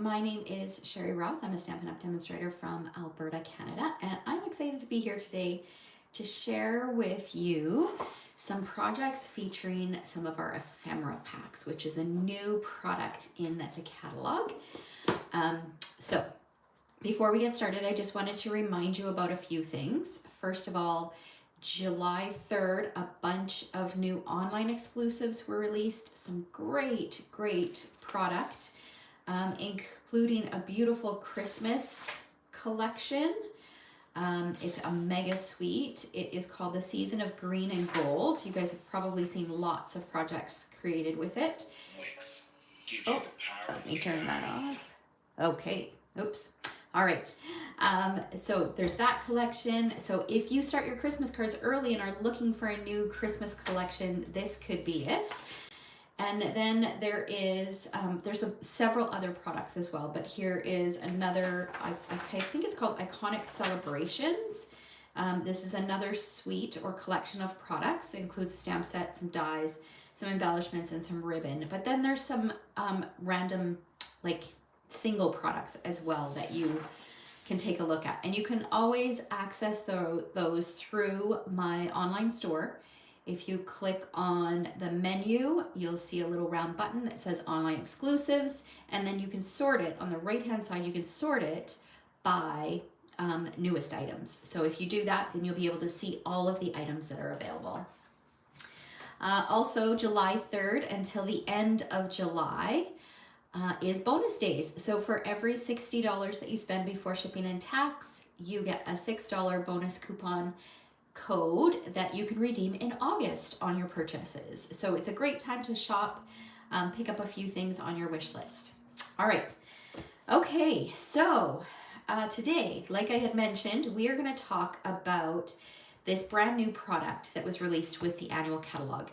My name is Sherry Roth. I'm a Stampin' Up! Demonstrator from Alberta, Canada, and I'm excited to be here today to share with you some projects featuring some of our ephemera packs, which is a new product in the catalog. So before we get started, I just wanted to remind you about a few things. First of all, July 3rd, a bunch of new online exclusives were released. Some great product, including a beautiful Christmas collection. It's a mega sweet. It is called the Season of Green and Gold. You guys have probably seen lots of projects created with it. Oh, let me turn that off. Okay, oops. All right, so there's that collection. So if you start your Christmas cards early and are looking for a new Christmas collection, this could be it. And then there is, there's several other products as well, but here is another, I think it's called Iconic Celebrations. This is another suite or collection of products. It includes a stamp set, some dies, some embellishments, and some ribbon. But then there's some random, like, single products as well that you can take a look at. And you can always access those through my online store. If you click on the menu, you'll see a little round button that says Online Exclusives, and then you can sort it. On the right-hand side, you can sort it by newest items. So if you do that, then you'll be able to see all of the items that are available. Also, July 3rd until the end of July is bonus days. So for every $60 that you spend before shipping and tax, you get a $6 bonus coupon code that you can redeem in August on your purchases. So it's a great time to shop, pick up a few things on your wish list. All right. Okay, so today, like I had mentioned, we are going to talk about this brand new product that was released with the annual catalog.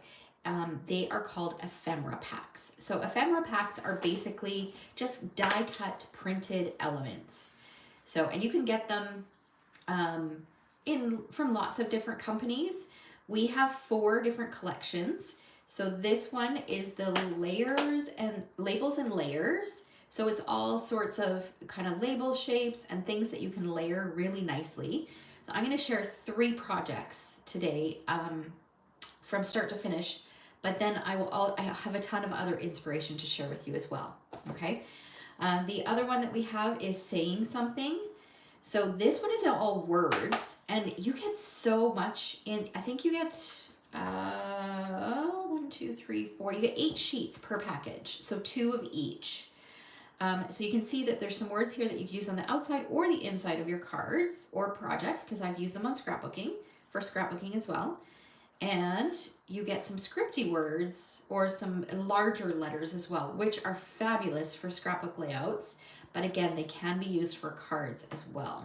They are called ephemera packs. So ephemera packs are basically just die cut printed elements. So, and you can get them from lots of different companies. We have 4 different collections. So this one is the layers and labels and layers. So it's all sorts of kind of label shapes and things that you can layer really nicely. So I'm going to share 3 projects today from start to finish. But then I have a ton of other inspiration to share with you as well, okay? The other one that we have is Saying Something. So this one is all words, and you get so much in, I think you get, 1, 2, 3, 4, you get 8 sheets per package, so 2 of each. So you can see that there's some words here that you can use on the outside or the inside of your cards or projects, because I've used them on scrapbooking, for scrapbooking as well. And you get some scripty words or some larger letters as well, which are fabulous for scrapbook layouts. But again, they can be used for cards as well.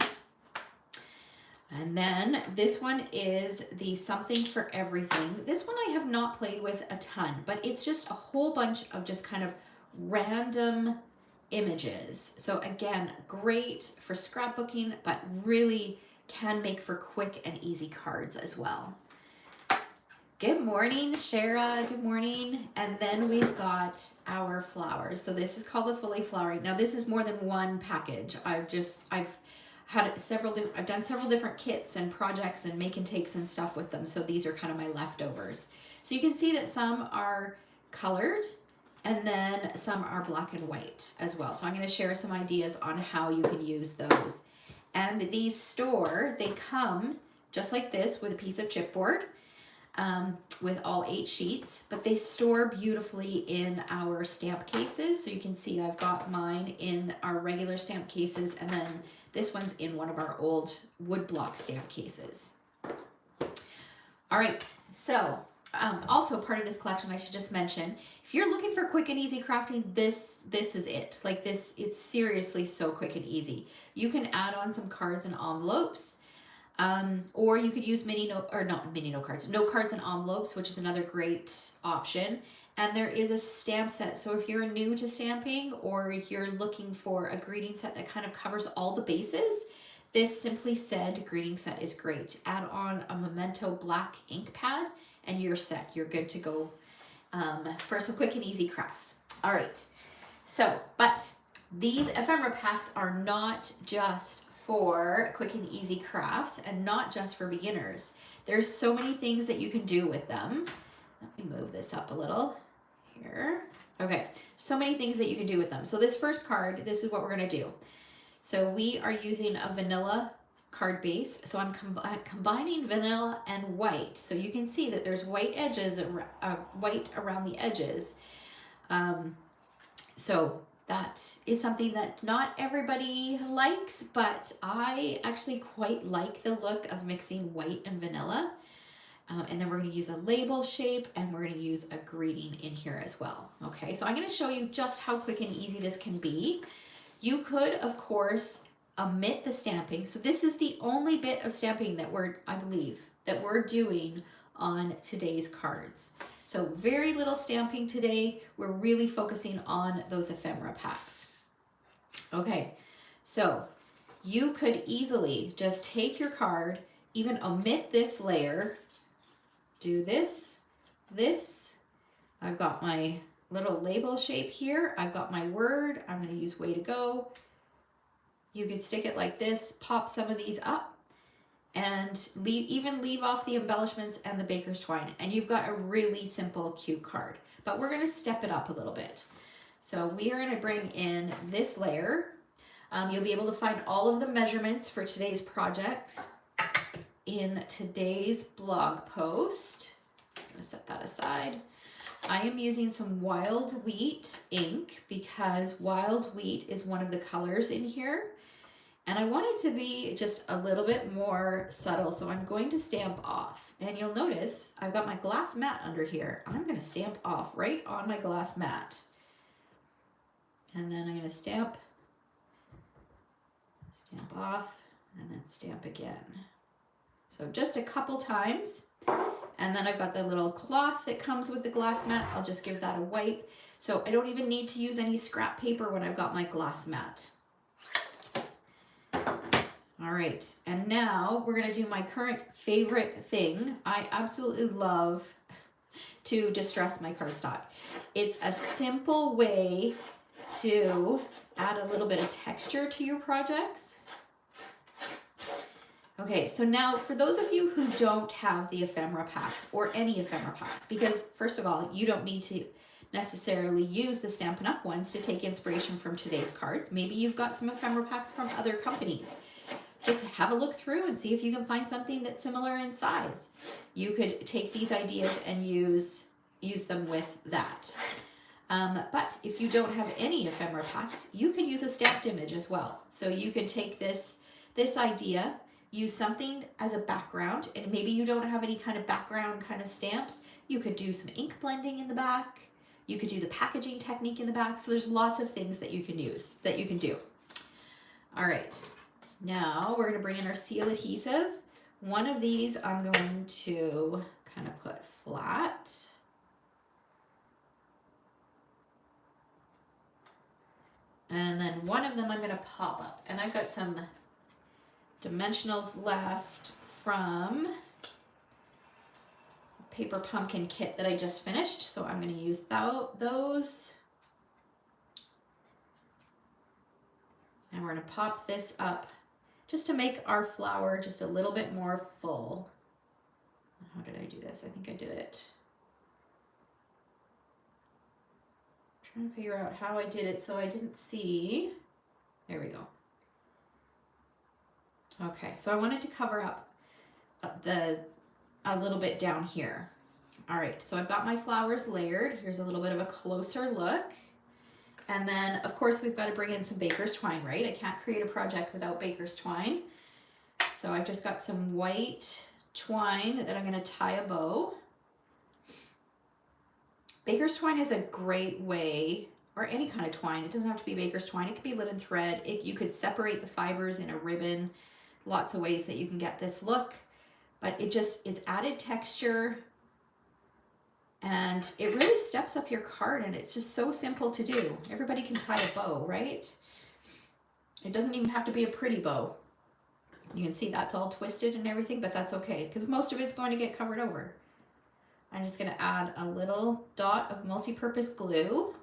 And then this one is the Something for Everything. This one I have not played with a ton, but it's just a whole bunch of just kind of random images. So again, great for scrapbooking, but really can make for quick and easy cards as well. Good morning, Shara. Good morning. And then we've got our flowers. So this is called the Fully Flowering. Now this is more than one package. I've done several different kits and projects and make and takes and stuff with them. So these are kind of my leftovers. So you can see that some are colored and then some are black and white as well. So I'm going to share some ideas on how you can use those. And these they come just like this with a piece of chipboard. With all 8 sheets, but they store beautifully in our stamp cases. So you can see I've got mine in our regular stamp cases, and then this one's in one of our old woodblock stamp cases. All right, so also part of this collection, I should just mention, if you're looking for quick and easy crafting, this is it. Like this, it's seriously so quick and easy. You can add on some cards and envelopes. Or you could use note cards and envelopes, which is another great option. And there is a stamp set. So if you're new to stamping or you're looking for a greeting set that kind of covers all the bases, this Simply Said greeting set is great. Add on a Memento black ink pad and you're set. You're good to go for some quick and easy crafts. All right. So, but These ephemera packs are not just for quick and easy crafts and not just for beginners. There's so many things that you can do with them. Let me move this up a little here. Okay, so many things that you can do with them. So this first card, this is what we're gonna do. So we are using a vanilla card base. So I'm combining vanilla and white. So you can see that there's white edges, white around the edges. So that is something that not everybody likes, but I actually quite like the look of mixing white and vanilla. And then we're going to use a label shape, and we're going to use a greeting in here as well. Okay, so I'm going to show you just how quick and easy this can be. You could, of course, omit the stamping. So this is the only bit of stamping that I believe, that we're doing on today's cards. So very little stamping today. We're really focusing on those ephemera packs. Okay, so you could easily just take your card, even omit this layer, do this. I've got my little label shape here. I've got my word. I'm going to use way to go. You could stick it like this, pop some of these up, and even leave off the embellishments and the baker's twine, and you've got a really simple, cute card. But we're going to step it up a little bit. So we are going to bring in this layer. You'll be able to find all of the measurements for today's project in today's blog post. I'm just going to set that aside. I am using some wild wheat ink because wild wheat is one of the colors in here. And I want it to be just a little bit more subtle, so I'm going to stamp off. And you'll notice I've got my glass mat under here. I'm going to stamp off right on my glass mat. And then I'm going to stamp off, and then stamp again. So just a couple times. And then I've got the little cloth that comes with the glass mat. I'll just give that a wipe. So I don't even need to use any scrap paper when I've got my glass mat. All right, and now we're gonna do my current favorite thing. I absolutely love to distress my cardstock. It's a simple way to add a little bit of texture to your projects. Okay, so now for those of you who don't have the ephemera packs or any ephemera packs, because first of all, you don't need to necessarily use the Stampin' Up! Ones to take inspiration from today's cards. Maybe you've got some ephemera packs from other companies. Just have a look through and see if you can find something that's similar in size. You could take these ideas and use them with that. But if you don't have any ephemera packs, you could use a stamped image as well. So you could take this idea, use something as a background, and maybe you don't have any kind of background kind of stamps. You could do some ink blending in the back. You could do the packaging technique in the back. So there's lots of things that you can use, that you can do. All right, now we're gonna bring in our seal adhesive. One of these I'm going to kind of put flat. And then one of them I'm gonna pop up. And I've got some dimensionals left from paper pumpkin kit that I just finished. So I'm gonna use those. And we're gonna pop this up just to make our flower just a little bit more full. How did I do this? I think I did it. I'm trying to figure out how I did it so I didn't see. There we go. Okay, so I wanted to cover up a little bit down here. All right, so I've got my flowers layered. Here's a little bit of a closer look. And then, of course, we've got to bring in some baker's twine, right? I can't create a project without baker's twine. So I've just got some white twine that I'm going to tie a bow. Baker's twine is a great way, or any kind of twine. It doesn't have to be baker's twine. It could be linen thread. You could separate the fibers in a ribbon. Lots of ways that you can get this look. But it's added texture. And it really steps up your card, and it's just so simple to do. Everybody can tie a bow, right? It doesn't even have to be a pretty bow. You can see that's all twisted and everything, but that's okay, because most of it's going to get covered over. I'm just gonna add a little dot of multi-purpose glue.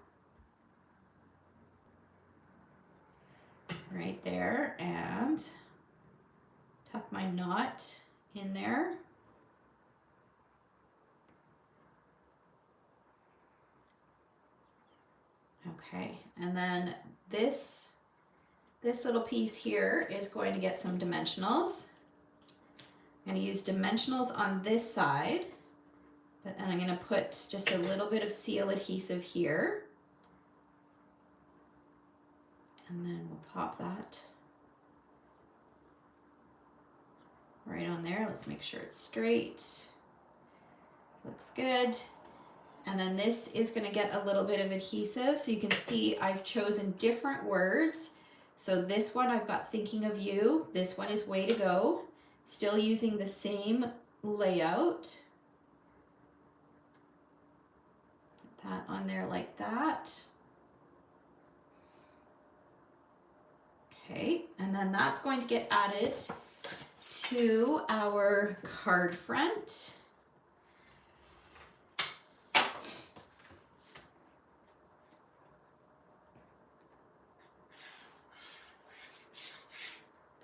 right there, and tuck my knot in there. Okay, and then this little piece here is going to get some dimensionals. I'm going to use dimensionals on this side, but then I'm going to put just a little bit of seal adhesive here. And then we'll pop that right on there. Let's make sure it's straight. Looks good. And then this is going to get a little bit of adhesive. So you can see I've chosen different words. So this one I've got thinking of you. This one is way to go. Still using the same layout. Put that on there like that. Okay, and then that's going to get added to our card front.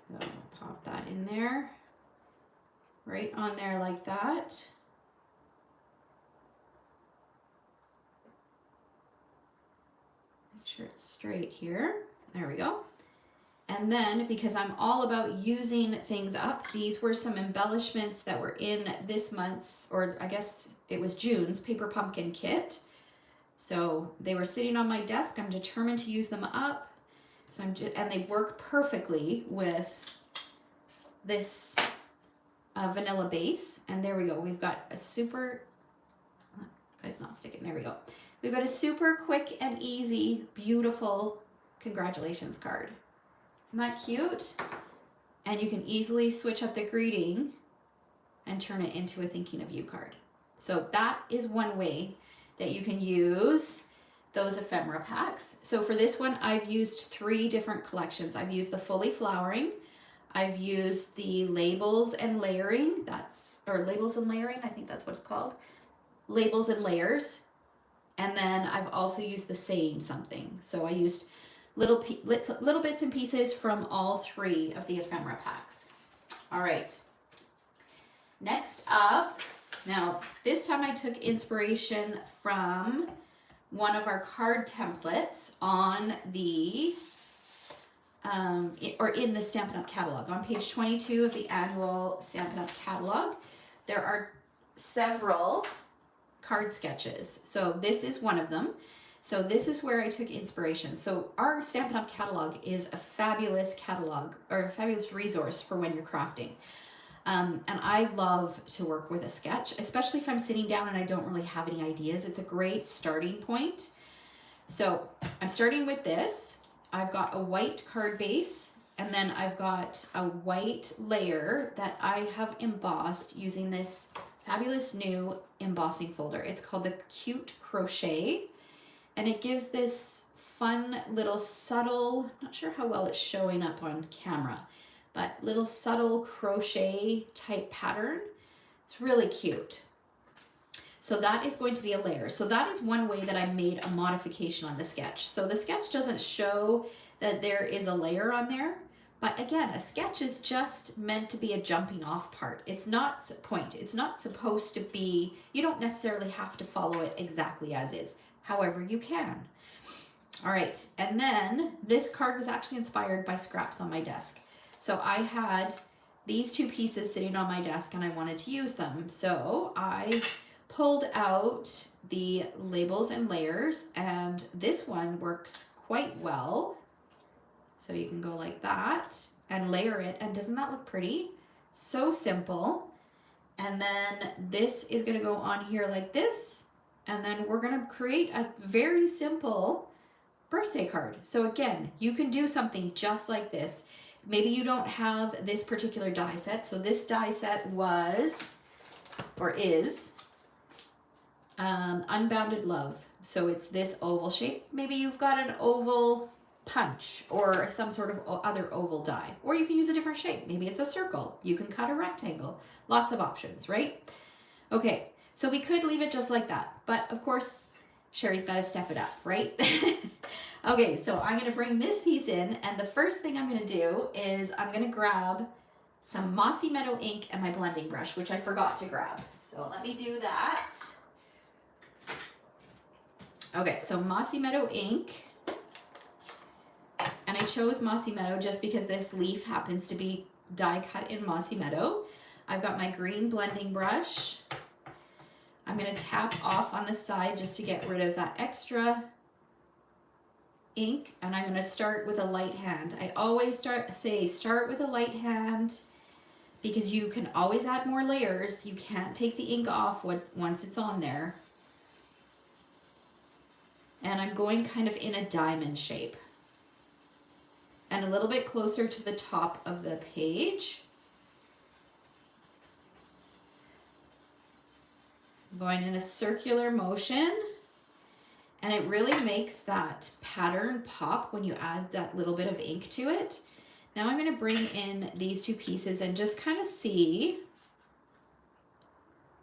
So pop that in there, right on there like that. Make sure it's straight here. There we go. And then, because I'm all about using things up, these were some embellishments that were in this month's, or I guess it was June's, Paper Pumpkin kit. So they were sitting on my desk. I'm determined to use them up. So and they work perfectly with this vanilla base. And there we go. We've got a super, guy's not sticking. There we go. We've got a super quick and easy, beautiful congratulations card. Isn't that cute? And you can easily switch up the greeting and turn it into a thinking of you card. So that is one way that you can use those ephemera packs. So for this one, I've used 3 different collections. I've used the fully flowering. I've used the labels and layering. Labels and layering, I think that's what it's called. Labels and layers. And then I've also used the saying something. So I used little bits and pieces from all 3 of the ephemera packs. All right. Next up, now this time I took inspiration from one of our card templates on the, in the Stampin' Up! Catalog. On page 22 of the annual Stampin' Up! Catalog, there are several card sketches. So this is one of them. So this is where I took inspiration. So our Stampin' Up! Catalog is a fabulous catalog, or a fabulous resource for when you're crafting. And I love to work with a sketch, especially if I'm sitting down and I don't really have any ideas. It's a great starting point. So I'm starting with this. I've got a white card base, and then I've got a white layer that I have embossed using this fabulous new embossing folder. It's called the Cute Crochet. And it gives this fun little subtle, not sure how well it's showing up on camera, but little subtle crochet type pattern. It's really cute. So that is going to be a layer. So that is one way that I made a modification on the sketch. So the sketch doesn't show that there is a layer on there, but again, a sketch is just meant to be a jumping off part. It's not It's not supposed to be, you don't necessarily have to follow it exactly as is. However you can. All right, and then this card was actually inspired by scraps on my desk. So I had these 2 pieces sitting on my desk and I wanted to use them. So I pulled out the labels and layers, and this one works quite well. So you can go like that and layer it, and doesn't that look pretty? So simple. And then this is gonna go on here like this. And then we're gonna create a very simple birthday card. So again, you can do something just like this. Maybe you don't have this particular die set. So this die set was, or is, Unbounded Love. So it's this oval shape. Maybe you've got an oval punch or some sort of other oval die. Or you can use a different shape. Maybe it's a circle. You can cut a rectangle. Lots of options, right? Okay. So we could leave it just like that, but of course, Sherry's got to step it up, right? Okay, so I'm gonna bring this piece in, and the first thing I'm gonna do is I'm gonna grab some Mossy Meadow ink and my blending brush, which I forgot to grab. So let me do that. Okay, so Mossy Meadow ink. And I chose Mossy Meadow just because this leaf happens to be die cut in Mossy Meadow. I've got my green blending brush. I'm gonna tap off on the side just to get rid of that extra ink, and I'm gonna start with a light hand. I always start with a light hand because you can always add more layers. You can't take the ink off once it's on there. And I'm going kind of in a diamond shape and a little bit closer to the top of the page. I'm going in a circular motion, and it really makes that pattern pop when you add that little bit of ink to it. Now I'm going to bring in these two pieces and just kind of see.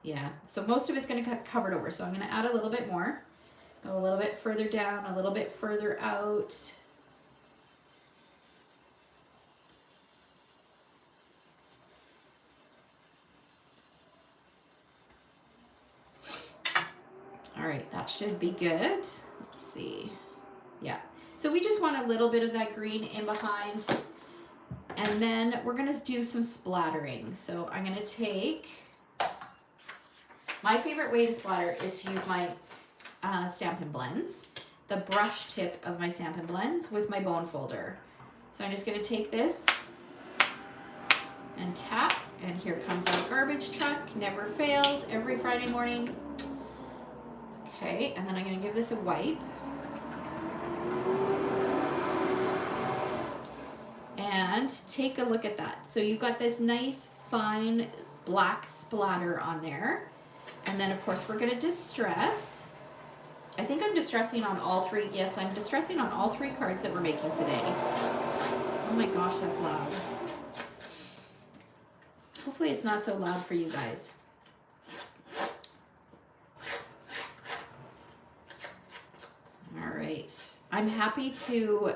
Yeah, so most of it's going to get covered over, so I'm going to add a little bit more. Go a little bit further down, a little bit further out. All right, that should be good. Let's see. Yeah, so we just want a little bit of that green in behind. And then we're gonna do some splattering. So I'm gonna take, my favorite way to splatter is to use my Stampin' Blends, the brush tip of my Stampin' Blends with my bone folder. So I'm just gonna take this and tap, and here comes our garbage truck, never fails, every Friday morning. Okay, and then I'm gonna give this a wipe. And take a look at that. So you've got this nice fine black splatter on there. And then of course we're gonna distress. I think I'm distressing on all three. Yes, I'm distressing on all three cards that we're making today. Oh my gosh, that's loud. Hopefully it's not so loud for you guys. All right, I'm happy to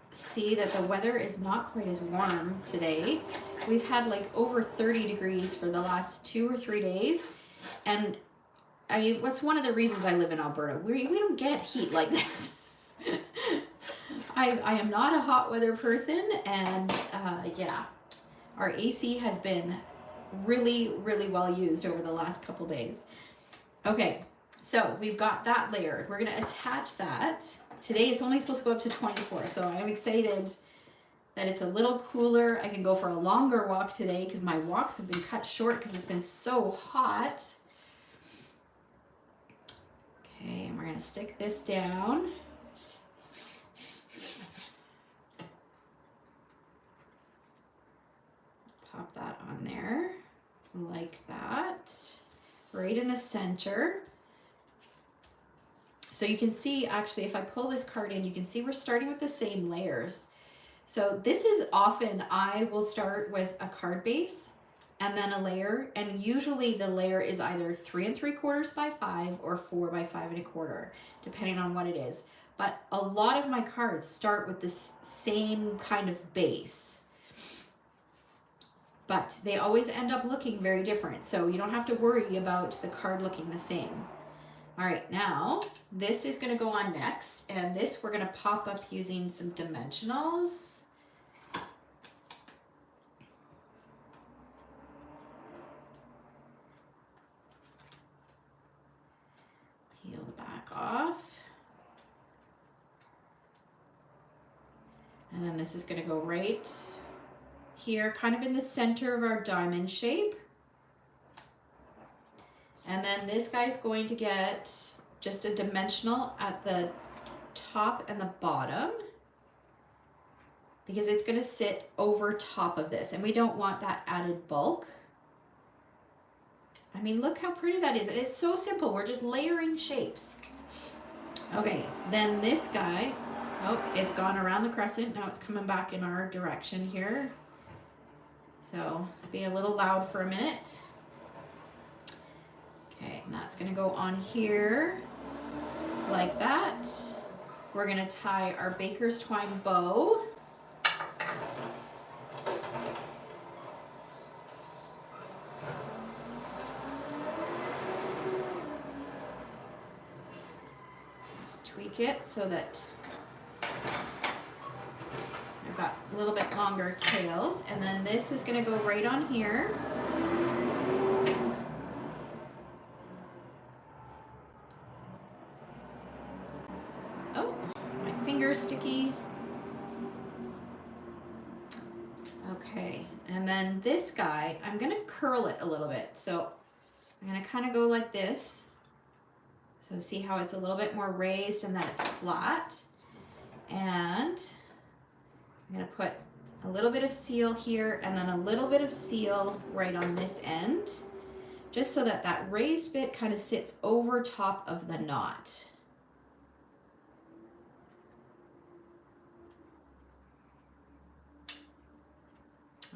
see that the weather is not quite as warm today. We've had like over 30 degrees for the last 2 or 3 days. And I mean, what's one of the reasons I live in Alberta? We don't get heat like that. I am not a hot weather person, and yeah, our AC has been really, really well used over the last couple days. Okay, so we've got that layer. We're gonna attach that. Today it's only supposed to go up to 24, so I'm excited that it's a little cooler. I can go for a longer walk today because my walks have been cut short because it's been so hot. Okay, and we're gonna stick this down. Pop that on there like that, right in the center. So you can see, actually, if I pull this card in, you can see we're starting with the same layers. So this is often, I will start with a card base and then a layer, and usually the layer is either 3 3/4 by 5 or 4 by 5 1/4, depending on what it is. But a lot of my cards start with this same kind of base, but they always end up looking very different. So you don't have to worry about the card looking the same. All right, now this is gonna go on next, and this we're gonna pop up using some dimensionals. Peel the back off. And then this is gonna go right here, kind of in the center of our diamond shape. And then this guy's going to get just a dimensional at the top and the bottom because it's going to sit over top of this, and we don't want that added bulk. I mean, look how pretty that is. And it's so simple. We're just layering shapes. Okay, then this guy, oh, it's gone around the crescent. Now it's coming back in our direction here. So be a little loud for a minute. Okay, and that's gonna go on here like that. we're gonna tie our baker's twine bow. Just tweak it so that I've got a little bit longer tails, and then this is gonna go right on here. Oh, my finger's sticky. Okay, and then this guy, I'm gonna curl it a little bit. So I'm gonna kind of go like this. So see how it's a little bit more raised and then it's flat. And I'm gonna put a little bit of seal here and then a little bit of seal right on this end, just so that that raised bit kind of sits over top of the knot.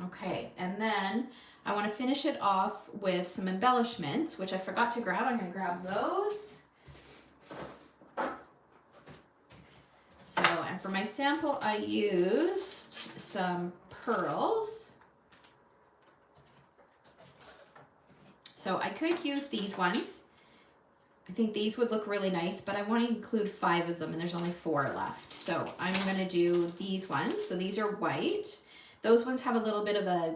Okay, and then I want to finish it off with some embellishments, which I forgot to grab. I'm going to grab those. So, and for my sample, I used some pearls. So I could use these ones. I think these would look really nice, but I want to include 5 of them, and there's only 4 left. So I'm going to do these ones. So these are white. Those ones have a little bit of a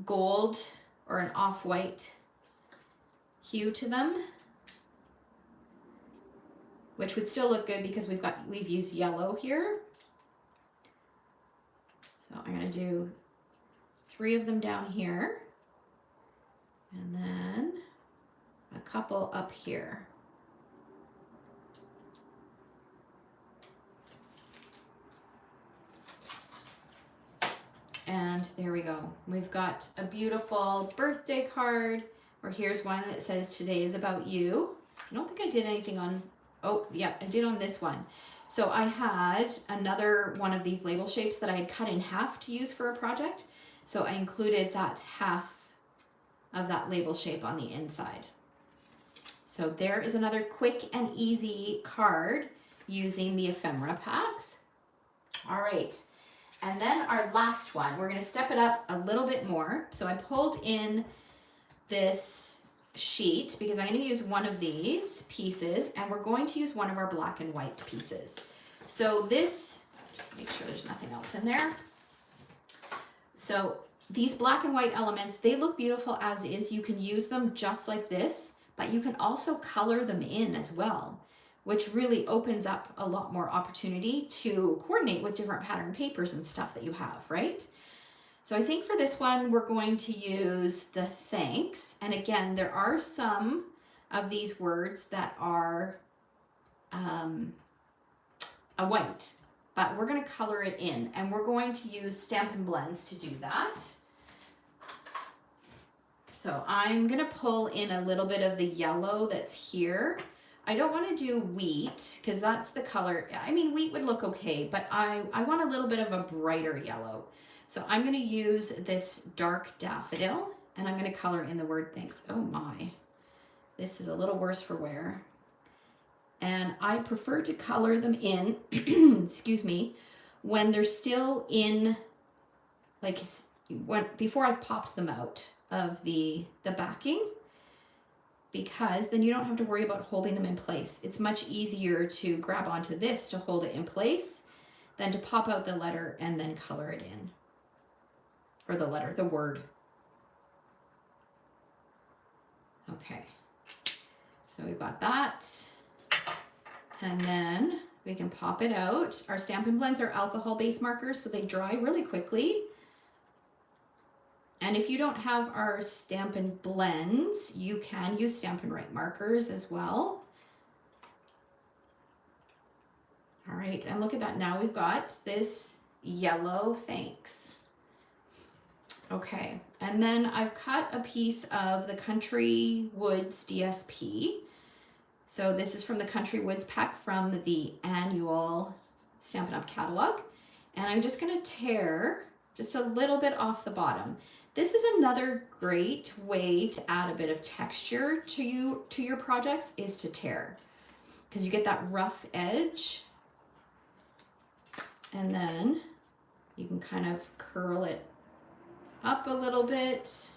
gold or an off-white hue to them, which would still look good because we've used yellow here. So I'm going to do 3 of them down here, and then a couple up here. And there we go. We've got a beautiful birthday card, or here's one that says today is about you. I don't think I did anything on, oh yeah, I did on this one. So I had another one of these label shapes that I had cut in half to use for a project. So I included that half of that label shape on the inside. So there is another quick and easy card using the ephemera packs. All right. And then our last one, we're going to step it up a little bit more. So I pulled in this sheet because I'm going to use one of these pieces, and we're going to use one of our black and white pieces. So this, just make sure there's nothing else in there. So these black and white elements, they look beautiful as is. You can use them just like this, but you can also color them in as well, which really opens up a lot more opportunity to coordinate with different pattern papers and stuff that you have, right? So I think for this one, we're going to use the thanks. And again, there are some of these words that are a white, but we're going to color it in, and we're going to use Stampin' Blends to do that. So I'm going to pull in a little bit of the yellow that's here. I don't want to do wheat because that's the color. I mean, wheat would look okay, but I want a little bit of a brighter yellow. So I'm going to use this dark daffodil, and I'm going to color in the word thanks. Oh my, this is a little worse for wear. And I prefer to color them in, excuse me, when they're still in, like before I've popped them out of the backing, because then you don't have to worry about holding them in place. It's much easier to grab onto this to hold it in place than to pop out the letter and then color it in. Or the word. Okay, so we've got that. And then we can pop it out. Our Stampin' Blends are alcohol-based markers, so they dry really quickly. And if you don't have our Stampin' Blends, you can use Stampin' Write markers as well. All right, and look at that. Now we've got this yellow thanks. Okay, and then I've cut a piece of the Country Woods DSP. So this is from the Country Woods pack from the annual Stampin' Up! Catalog. And I'm just gonna tear just a little bit off the bottom. This is another great way to add a bit of texture to your projects, is to tear, because you get that rough edge And then you can kind of curl it up a little bit.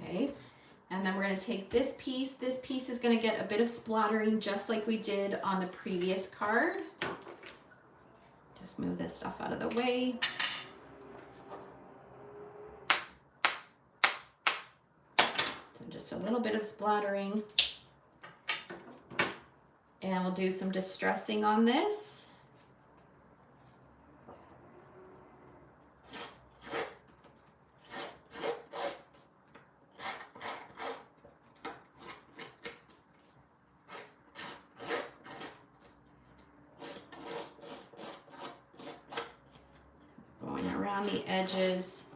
Okay, and then we're going to take this piece. This piece is going to get a bit of splattering just like we did on the previous card. Just move this stuff out of the way. So just a little bit of splattering. And we'll do some distressing on this. Going around the edges.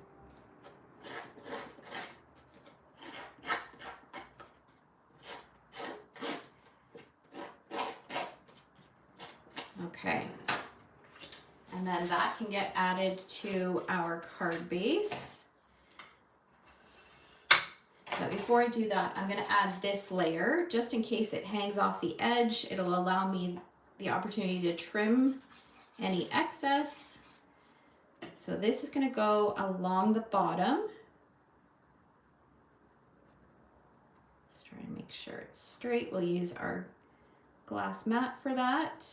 Okay, and then that can get added to our card base. But before I do that, I'm going to add this layer just in case it hangs off the edge. It'll allow me the opportunity to trim any excess. So this is going to go along the bottom. Let's try to make sure it's straight. We'll use our glass mat for that.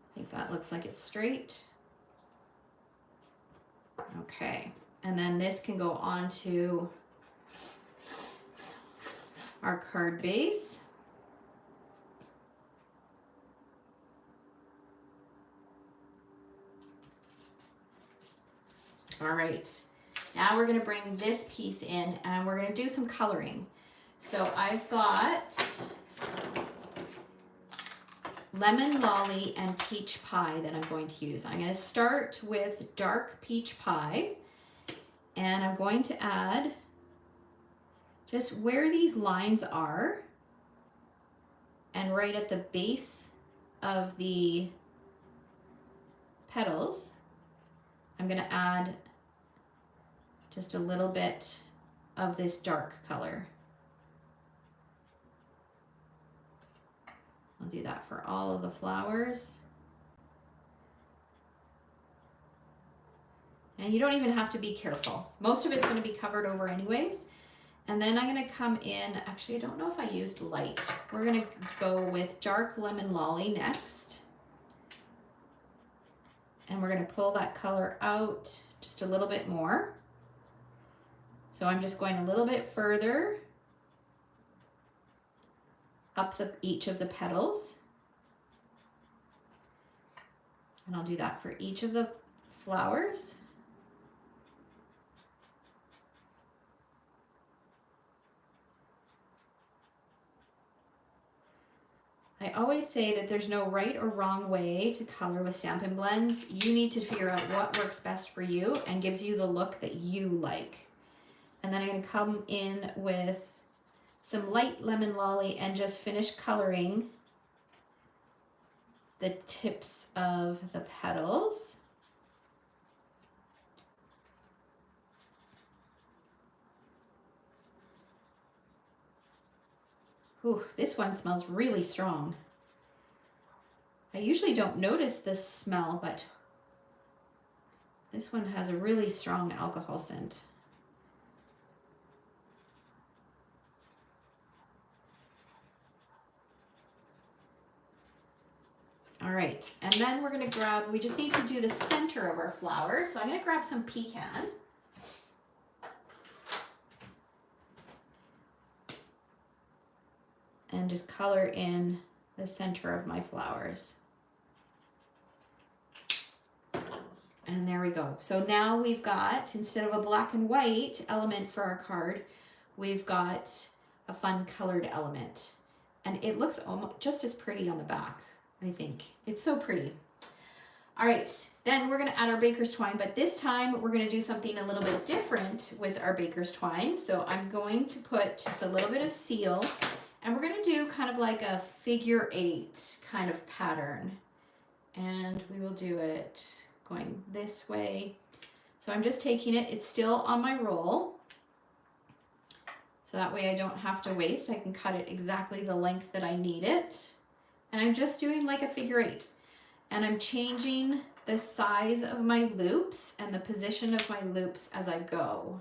I think that looks like it's straight. Okay, and then this can go onto our card base. All right, now we're going to bring this piece in and we're going to do some coloring. So I've got lemon lolly and peach pie that I'm going to use. I'm going to start with dark peach pie, and I'm going to add just where these lines are and right at the base of the petals. I'm going to add just a little bit of this dark color. I'll do that for all of the flowers. And you don't even have to be careful. Most of it's going to be covered over anyways. And then I'm going to come in, actually I don't know if I used light. We're going to go with dark lemon lolly next. And we're going to pull that color out just a little bit more. So I'm just going a little bit further up each of the petals. And I'll do that for each of the flowers. I always say that there's no right or wrong way to color with Stampin' Blends. You need to figure out what works best for you and gives you the look that you like. And then I'm going to come in with some light lemon lolly and just finish coloring the tips of the petals. Ooh, this one smells really strong. I usually don't notice this smell, but this one has a really strong alcohol scent. All right, and then we're gonna grab, we just need to do the center of our flower. So I'm gonna grab some pecan. And just color in the center of my flowers. And there we go. So now we've got, instead of a black and white element for our card, we've got a fun colored element. And it looks almost just as pretty on the back, I think. It's so pretty. All right, then we're gonna add our baker's twine, but this time we're gonna do something a little bit different with our baker's twine. So I'm going to put just a little bit of seal, and we're gonna do kind of like a figure 8 kind of pattern. And we will do it going this way. So I'm just taking it, it's still on my roll. So that way I don't have to waste. I can cut it exactly the length that I need it. And I'm just doing like a figure 8. And I'm changing the size of my loops and the position of my loops as I go.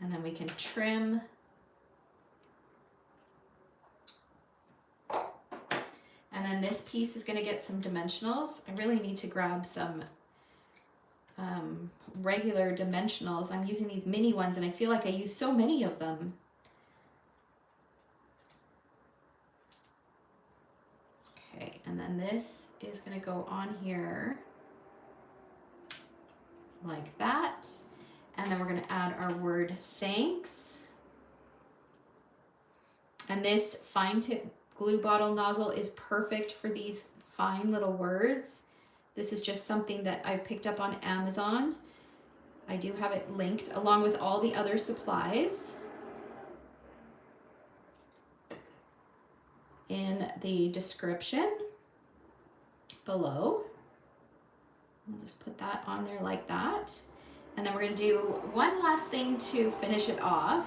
And then we can trim. And then this piece is going to get some dimensionals. I really need to grab some regular dimensionals. I'm using these mini ones and I feel like I use so many of them. Okay, and then this is going to go on here like that. And then we're going to add our word thanks. And this fine tip glue bottle nozzle is perfect for these fine little words. This is just something that I picked up on Amazon. I do have it linked along with all the other supplies in the description below. I'll just put that on there like that. And then we're going to do one last thing to finish it off.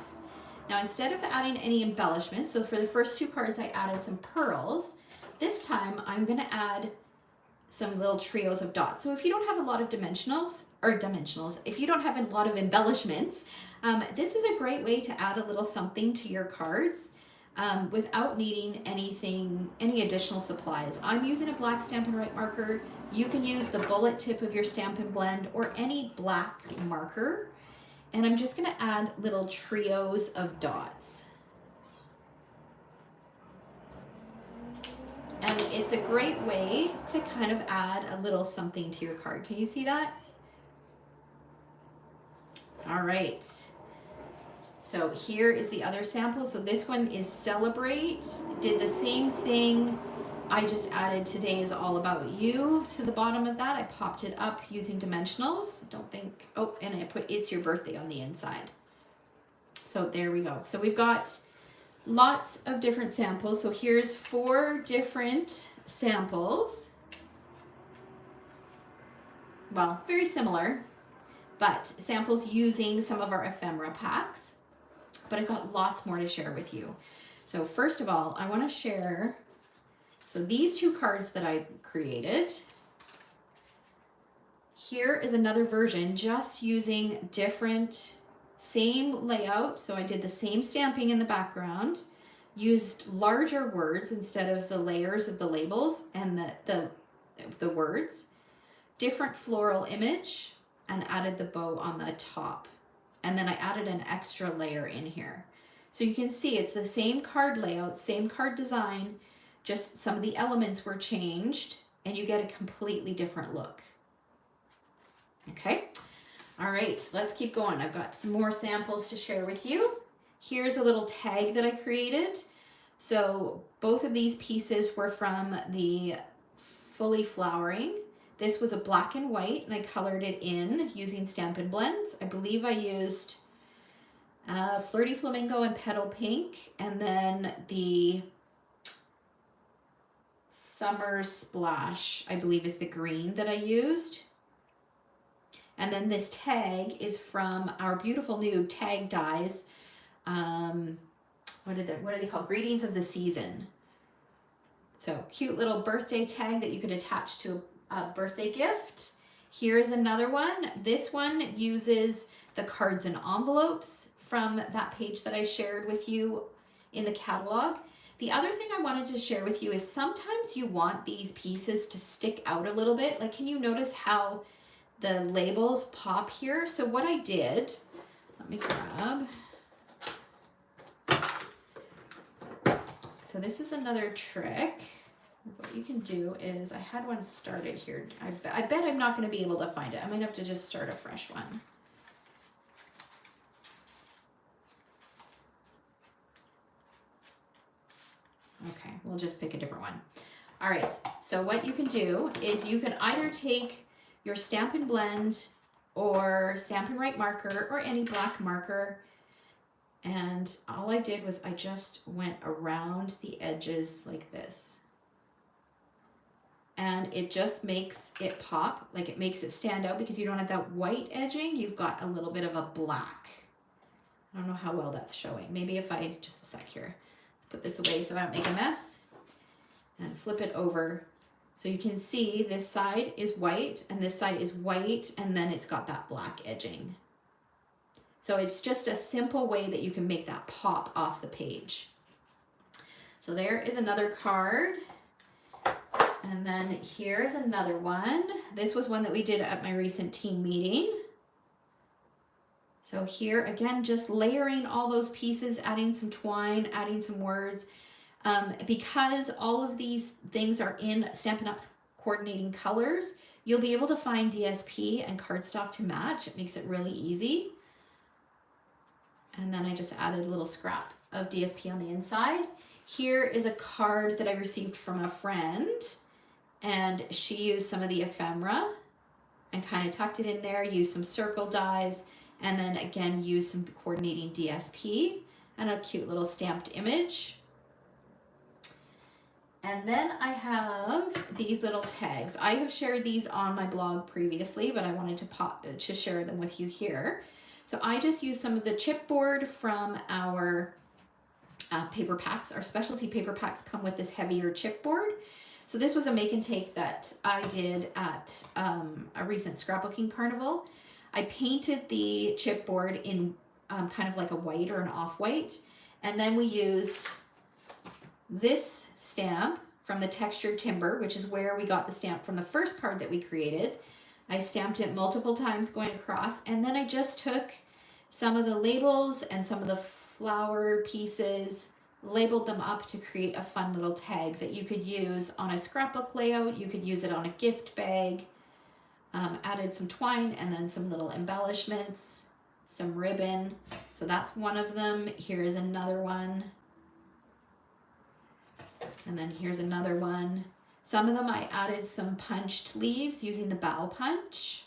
Now, instead of adding any embellishments, so for the first 2 cards I added some pearls, this time I'm going to add some little trios of dots. So if you don't have a lot of dimensionals, if you don't have a lot of embellishments, this is a great way to add a little something to your cards without needing any additional supplies. I'm using a black Stampin' Write marker. You can use the bullet tip of your Stampin' Blend or any black marker. And I'm just going to add little trios of dots. And it's a great way to kind of add a little something to your card. Can you see that? All right. So here is the other sample. So this one is Celebrate. Did the same thing. I just added Today is All About You to the bottom of that. I popped it up using dimensionals. And I put It's Your Birthday on the inside. So there we go. So we've got lots of different samples. So here's 4 different samples. Well, very similar, but samples using some of our ephemera packs. But I've got lots more to share with you. So first of all, I want to share, so these 2 cards that I created. Here is another version just using different, same layout. So I did the same stamping in the background, used larger words instead of the layers of the labels and the words, different floral image, and added the bow on the top. And then I added an extra layer in here. So you can see it's the same card layout, same card design, just some of the elements were changed and you get a completely different look. Okay, all right, let's keep going. I've got some more samples to share with you. Here's a little tag that I created. So both of these pieces were from the Fully Flowering. This was a black and white, and I colored it in using Stampin' Blends. I believe I used Flirty Flamingo and Petal Pink, and then the Summer Splash, I believe, is the green that I used. And then this tag is from our beautiful new tag dies. What are they called? Greetings of the Season. So cute little birthday tag that you could attach to a birthday gift. Here is another one. This one uses the cards and envelopes from that page that I shared with you in the catalog. The other thing I wanted to share with you is sometimes you want these pieces to stick out a little bit. Like, can you notice how the labels pop here? So what I did, let me grab. So this is another trick. What you can do is, I had one started here. I bet I'm not going to be able to find it. I might have to just start a fresh one. Okay, we'll just pick a different one. All right, so what you can do is you can either take your Stampin' Blend or Stampin' Write marker or any black marker, and all I did was I just went around the edges like this. and it just makes it pop, like it makes it stand out because you don't have that white edging, you've got a little bit of a black. I don't know how well that's showing. Maybe if I, just a sec here, let's put this away so I don't make a mess, and flip it over. So you can see this side is white and this side is white, and then it's got that black edging. So it's just a simple way that you can make that pop off the page. So there is another card. And then here is another one. This was one that we did at my recent team meeting. So here again, just layering all those pieces, adding some twine, adding some words. Because all of these things are in Stampin' Up's coordinating colors, you'll be able to find DSP and cardstock to match. It makes it really easy. And then I just added a little scrap of DSP on the inside. Here is a card that I received from a friend, and she used some of the ephemera and kind of tucked it in there, used some circle dies, and then again used some coordinating DSP and a cute little stamped image. And then I have these little tags. I have shared these on my blog previously, but I wanted to share them with you here. So I just used some of the chipboard from our paper packs. Our specialty paper packs come with this heavier chipboard. So this was a make and take that I did at a recent scrapbooking carnival. I painted the chipboard in kind of like a white or an off-white, and then we used this stamp from the textured timber, which is where we got the stamp from the first card that we created. I stamped it multiple times going across, and then I just took some of the labels and some of the flower pieces, labeled them up to create a fun little tag that you could use on a scrapbook layout. You could use it on a gift bag. Added some twine and then some little embellishments, some ribbon. So that's one of them. Here is another one. And then here's another one. Some of them I added some punched leaves using the bow punch.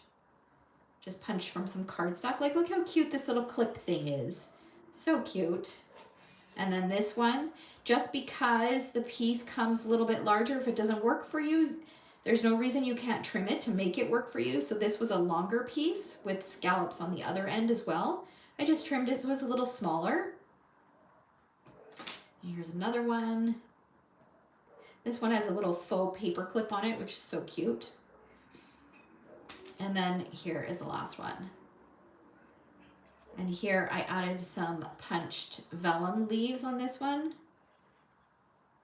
Just punched from some cardstock. Like, look how cute this little clip thing is. So cute. And then this one, just because the piece comes a little bit larger, if it doesn't work for you, there's no reason you can't trim it to make it work for you. So this was a longer piece with scallops on the other end as well. I just trimmed it so it was a little smaller. And here's another one. This one has a little faux paper clip on it, which is so cute. And then here is the last one. And here I added some punched vellum leaves on this one.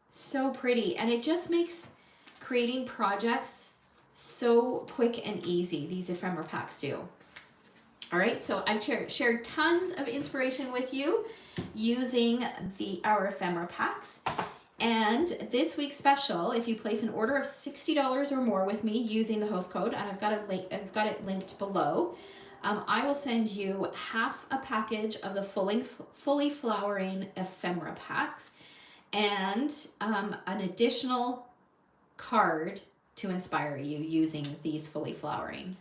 So pretty, and it just makes creating projects so quick and easy, these ephemera packs do. All right, so I've shared tons of inspiration with you using our ephemera packs. And this week's special, if you place an order of $60 or more with me using the host code, and I've got it linked below, I will send you half a package of the fully flowering ephemera packs and an additional card to inspire you using these fully flowering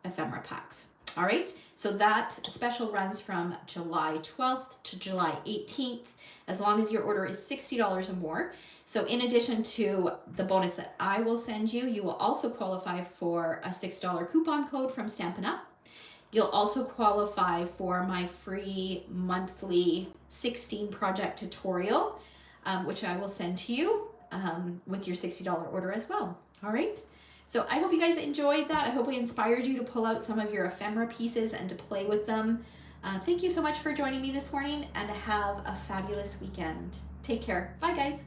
ephemera packs. All right, so that special runs from July 12th to July 18th, as long as your order is $60 or more. So in addition to the bonus that I will send you, you will also qualify for a $6 coupon code from Stampin' Up. You'll also qualify for my free monthly 16 project tutorial, which I will send to you with your $60 order as well. All right. So I hope you guys enjoyed that. I hope we inspired you to pull out some of your ephemera pieces and to play with them. Thank you so much for joining me this morning, and have a fabulous weekend. Take care. Bye, guys.